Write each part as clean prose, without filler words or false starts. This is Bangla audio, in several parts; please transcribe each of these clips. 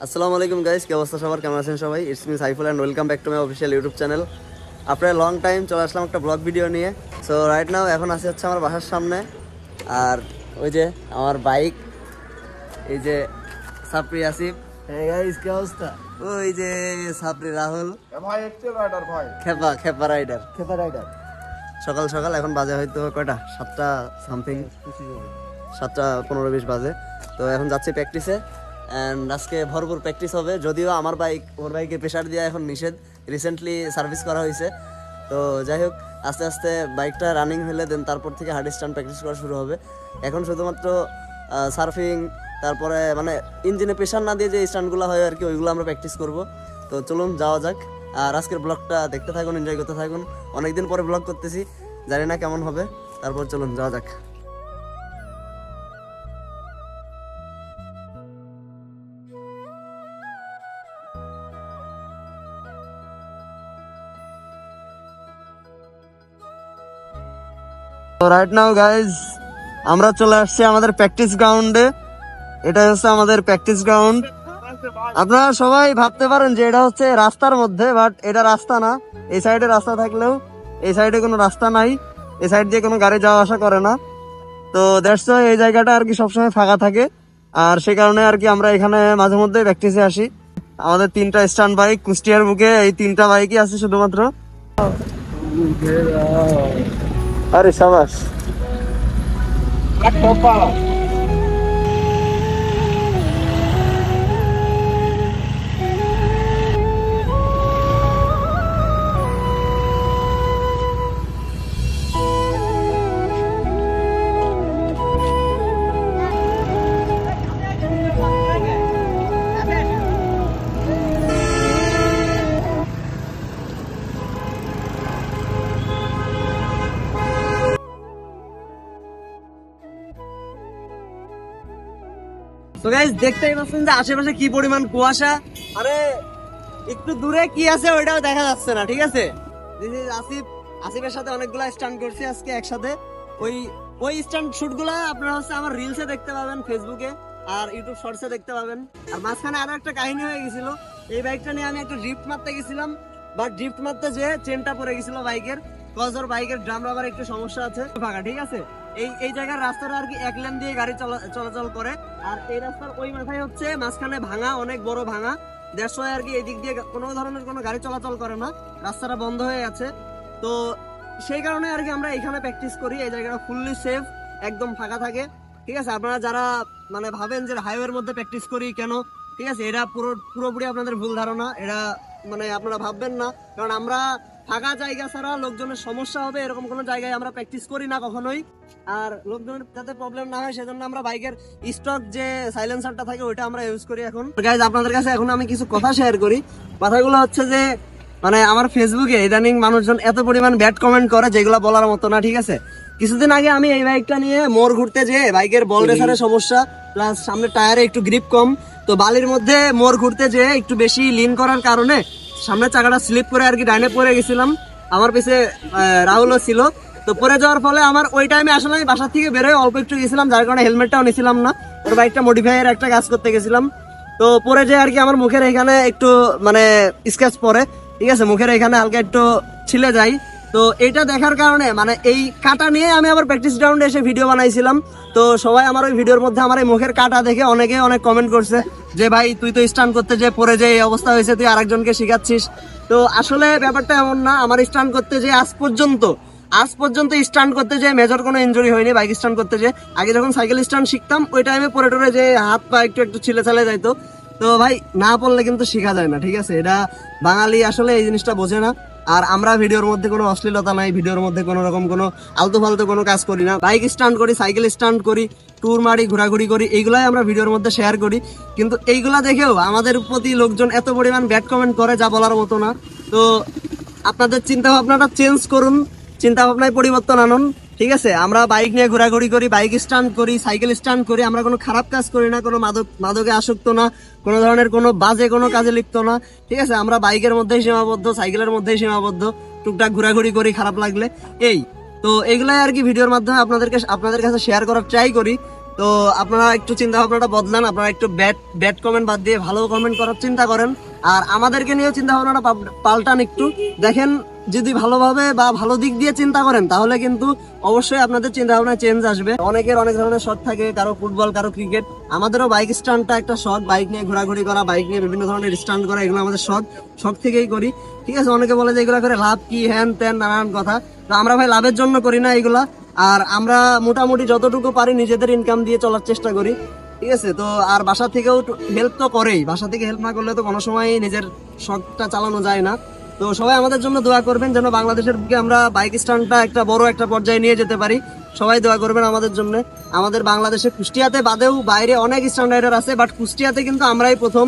আসসালামু আলাইকুম গাইস, কি অবস্থা সবার? কেমন আছেন সবাই? It's me Saiful and welcome back to my official YouTube channel. After long time চলে আসলাম একটা ব্লগ ভিডিও নিয়ে। সো রাইট নাও এখন আসি হচ্ছে আমার বাসার সামনে, আর ওই যে আমার বাইক, এই যে সাপরি আসিফ। হ্যাঁ গাইস, কি অবস্থা? ওই যে সাপরি রাহুল, ভাই এক্সেল রাইডার ভাই, খেপা রাইডার। সকাল সকাল এখন বাজে হয়তো কয়টা, 7টা সামথিং, 7:15-20 বাজে। তো এখন যাচ্ছি প্র্যাকটিসে, অ্যান্ড আজকে ভরপুর প্র্যাকটিস হবে। যদিও আমার বাইক, ওর বাইকে প্রেশার দেওয়া এখন নিষেধ, রিসেন্টলি সার্ভিস করা হয়েছে। তো যাই হোক, আস্তে আস্তে বাইকটা রানিং হলে দেন তারপর থেকে হার্ড স্ট্যান্ড প্র্যাকটিস করা শুরু হবে। এখন শুধুমাত্র সার্ফিং, তারপরে মানে ইঞ্জিনে প্রেশার না দিয়ে যে স্ট্যান্ডগুলো হয় আর কি, ওইগুলো আমরা প্র্যাকটিস করব। তো চলুন যাওয়া যাক, আর আজকের ব্লগটা দেখতে থাকুন, এনজয় করতে থাকুন। অনেকদিন পরে ব্লগ করতেছি, জানি না কেমন হবে। তারপর চলুন যাওয়া যাক। তো রাইট নাও গাইজ, আমরা চলে আসছি আমাদের প্র্যাকটিস গ্রাউন্ডে। এটা হচ্ছে আমাদের প্র্যাকটিস গ্রাউন্ড। আপনারা সবাই ভাবতে পারেন যে এটা হচ্ছে রাস্তার মধ্যে, বাট এটা রাস্তা না। এই সাইডে রাস্তা থাকলেও এই সাইডে কোনো রাস্তা নাই, এই সাইড দিয়ে কোনো গাড়ি যাওয়া আসা করে না। তো দ্যাটস ওয়াই এই জায়গাটা আর কি সবসময় ফাঁকা থাকে, আর সে কারণে আর কি আমরা এখানে মাঝে মধ্যে প্র্যাকটিসে আসি। আমাদের 3টা স্ট্যান্ড বাইক কুষ্টিয়ার বুকে, এই 3টা বাইকই আছে শুধুমাত্র। আরে সাবাস। তো গাইস দেখতেই পাচ্ছেন যে আশেপাশে কি পরিমাণ কুয়াশা। আরে একটু দূরে কি আছে ওইটাও দেখা যাচ্ছে না, ঠিক আছে। আসিফের সাথে অনেকগুলা স্টান্ট করছি আজকে একসাথে। ওই স্টান্ট শুট গুলা আপনারা হচ্ছে আমার রিলসে দেখতে পাবেন, ফেসবুকে আর ইউটিউব শর্টসে দেখতে পাবেন। আর মাঝখানে আরো একটা কাহিনী হয়ে গেছিল, এই বাইকটা নিয়ে আমি একটা ড্রিফট মারতে গেছিলাম, বাট ড্রিফট মারতে যে চেনটা পড়ে গেছিল বাইকের, কজর বাইকের ড্রাম রাবার একটু সমস্যা আছে, ফাঁকা, ঠিক আছে। এই জায়গার রাস্তাটা আর কি এক লেন দিয়ে গাড়ি চলাচল করে, আর এই রাস্তার ওই মাথায় হচ্ছে মাঝখানে ভাঙা, অনেক বড় ভাঙা। দেড়শো আর কি এই দিক দিয়ে কোনো ধরনের কোনো গাড়ি চলাচল করে না, রাস্তাটা বন্ধ হয়ে আছে। তো সেই কারণে আর কি আমরা এখানে প্র্যাকটিস করি। এই জায়গাটা ফুললি সেফ, একদম ফাঁকা থাকে, ঠিক আছে। আপনারা যারা মানে ভাবেন যে হাইওয়ের মধ্যে প্র্যাকটিস করি কেন, ঠিক আছে, এটা পুরোপুরি আপনাদের ভুল ধারণা। এটা মানে আপনারা ভাববেন না, কারণ আমরা ফাঁকা জায়গা ছাড়া লোকজনের সমস্যা হবে এরকম কোনো জায়গায় আমরা প্র্যাকটিস করি না কখনোই। আর লোকজনের যাতে প্রবলেম না হয় সেজন্য আমরা বাইকের স্টক যে সাইলেন্সারটা থাকে ওইটা আমরা ইউজ করি। এখন গাইজ আপনাদের কাছে এখন আমি কিছু কথা শেয়ার করি। কথাগুলো হচ্ছে যে মানে আমার ফেসবুকে ইদানিং মানুষজন এত পরিমাণ ব্যাড কমেন্ট করে যেগুলো বলার মতো না, ঠিক আছে। কিছুদিন আগে আমি এই বাইকটা নিয়ে মোড় ঘুরতে যেয়ে বাইকের বল রেসারের সমস্যা, প্লাস সামনে টায়ারে একটু গ্রিপ কম, তো বালির মধ্যে মোড় ঘুরতে যেয়ে একটু বেশি লিন করার কারণে সামনে চাকাটা স্লিপ করে আর কি ডাইনে পড়ে গেছিলাম। আমার পিছে রাহুলও ছিল। তো পরে যাওয়ার ফলে আমার ওই টাইমে আসলে আমি বাসার থেকে বেরোয় অল্প একটু গেছিলাম, যার কারণে হেলমেটটাও নিছিলাম না। ওর বাইকটা মডিফাইয়ের একটা কাজ করতে গেছিলাম। তো পরে যে আর কি আমার মুখের এখানে একটু মানে স্ক্র্যাচ পড়ে, ঠিক আছে, মুখের এখানে হালকা একটু ছিলে যায়। তো এটা দেখার কারণে মানে এই কাটা নিয়ে আমি আবার প্র্যাকটিস গ্রাউন্ডে এসে ভিডিও বানাইছিলাম। তো সবাই আমার ওই ভিডিওর মধ্যে আমার এই মুখের কাটা দেখে অনেকে অনেক কমেন্ট করছে যে ভাই তুই তো স্টান্ট করতে যে পরে যে এই অবস্থা হয়েছে, তুই আরেকজনকে শিখাচ্ছিস। তো আসলে ব্যাপারটা এমন না, আমার স্টান্ট করতে যে আজ পর্যন্ত স্টান্ট করতে যে মেজর কোনো ইনজুরি হয়নি। বাইক স্টান্ট করতে যে আগে যখন সাইকেল স্টান্ট শিখতাম ওই টাইমে পরে টরে যে হাত পা একটু ছিলে যাইতো। তো ভাই না পড়লে কিন্তু শেখা যায় না, ঠিক আছে। এটা বাঙালি আসলে এই জিনিসটা বোঝে না। আর আমরা ভিডিওর মধ্যে কোনো অশ্লীলতা নাই, ভিডিওর মধ্যে কোনো রকম কোনো আলতু ফালতু কোনো কাজ করি না। বাইক স্টান্ট করি, সাইকেল স্টান্ট করি, ট্যুর মারি, ঘোরাঘুরি করি, এইগুলাই আমরা ভিডিওর মধ্যে শেয়ার করি। কিন্তু এইগুলা দেখেও আমাদের প্রতি লোকজন এত পরিমাণ ব্যাড কমেন্ট করে যা বলার মতো না। তো আপনাদের চিন্তা ভাবনাটা চেঞ্জ করুন, চিন্তা ভাবনায় পরিবর্তন আনুন, ঠিক আছে। আমরা বাইক নিয়ে ঘোরাঘুরি করি, বাইক স্টান্ট করি, সাইকেল স্টান্ট করি, আমরা কোনো খারাপ কাজ করি না, কোনো মাদকে আসক্ত না, কোনো ধরনের কোনো বাজে কোনো কাজে লিপ্ত না, ঠিক আছে। আমরা বাইকের মধ্যেই সীমাবদ্ধ, সাইকেলের মধ্যেই সীমাবদ্ধ, টুকটাক ঘোরাঘুরি করি খারাপ লাগলে, এই তো এইগুলাই আর কি ভিডিওর মাধ্যমে আপনাদের কাছে শেয়ার করার ট্রাই করি। তো আপনারা একটু চিন্তা ভাবনাটা বদলান, আপনারা একটু ব্যাড কমেন্ট বাদ দিয়ে ভালো কমেন্ট করার চিন্তা করেন, আর আমাদেরকে নিয়েও চিন্তা ভাবনাটা পাল্টান একটু। দেখেন যদি ভালোভাবে বা ভালো দিক দিয়ে চিন্তা করেন তাহলে কিন্তু অবশ্যই আপনাদের চিন্তা ভাবনা চেঞ্জ আসবে। অনেকের অনেক ধরনের শখ থাকে, কারো ফুটবল, কারো ক্রিকেট। আমাদেরও বাইক স্টান্টটা একটা শখ, বাইক নিয়ে ঘোরাঘুরি করা, বাইক নিয়ে বিভিন্ন ধরনের স্টান্ট করা, এগুলো আমাদের শখ থেকেই করি, ঠিক আছে। অনেকে বলে যে এগুলো করে লাভ কি, হ্যান ত্যান নানান কথা। তো আমরা ভাই লাভের জন্য করি না এগুলা, আর আমরা মোটামুটি যতটুকু পারি নিজেদের ইনকাম দিয়ে চলার চেষ্টা করি, ঠিক আছে। তো আর বাসা থেকেও হেল্প তো করেই, বাসা থেকে হেল্প না করলে তো কোনো সময় নিজের শখটা চালানো যায় না। তো সবাই আমাদের জন্য দোয়া করবেন যেন বাংলাদেশের বুকে আমরা বাইক স্ট্যান্ডটা একটা বড় একটা পর্যায়ে নিয়ে যেতে পারি। সবাই দোয়া করবেন আমাদের জন্য। আমাদের বাংলাদেশে কুষ্টিয়াতে বাদেও বাইরে অনেক স্ট্যান্ড রাইডার আছে, বাট কুষ্টিয়াতে কিন্তু আমরাই প্রথম,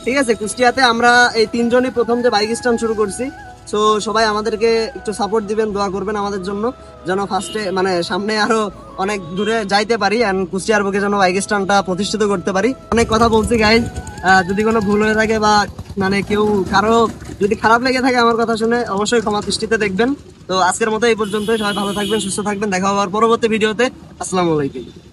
ঠিক আছে। কুষ্টিয়াতে আমরা এই 3 জনই প্রথম যে বাইক স্ট্যান্ড শুরু করছি। তো সবাই আমাদেরকে একটু সাপোর্ট দিবেন, দোয়া করবেন আমাদের জন্য যেন ফার্স্টে মানে সামনে আরো অনেক দূরে যাইতে পারি, এন্ড কুষ্টিয়ার বুকে যেন বাইক স্ট্যান্ডটা প্রতিষ্ঠিত করতে পারি। অনেক কথা বলছি গাইজ, যদি কোনো ভুল হয়ে থাকে বা মানে কেউ কারো যদি খারাপ লেগে থাকে আমার কথা শুনে, অবশ্যই ক্ষমা দৃষ্টিতে দেখবেন। তো আজকের মতো এই পর্যন্তই, সবাই ভালো থাকবেন, সুস্থ থাকবেন, দেখা হওয়ার পরবর্তী ভিডিওতে। আসসালামু আলাইকুম।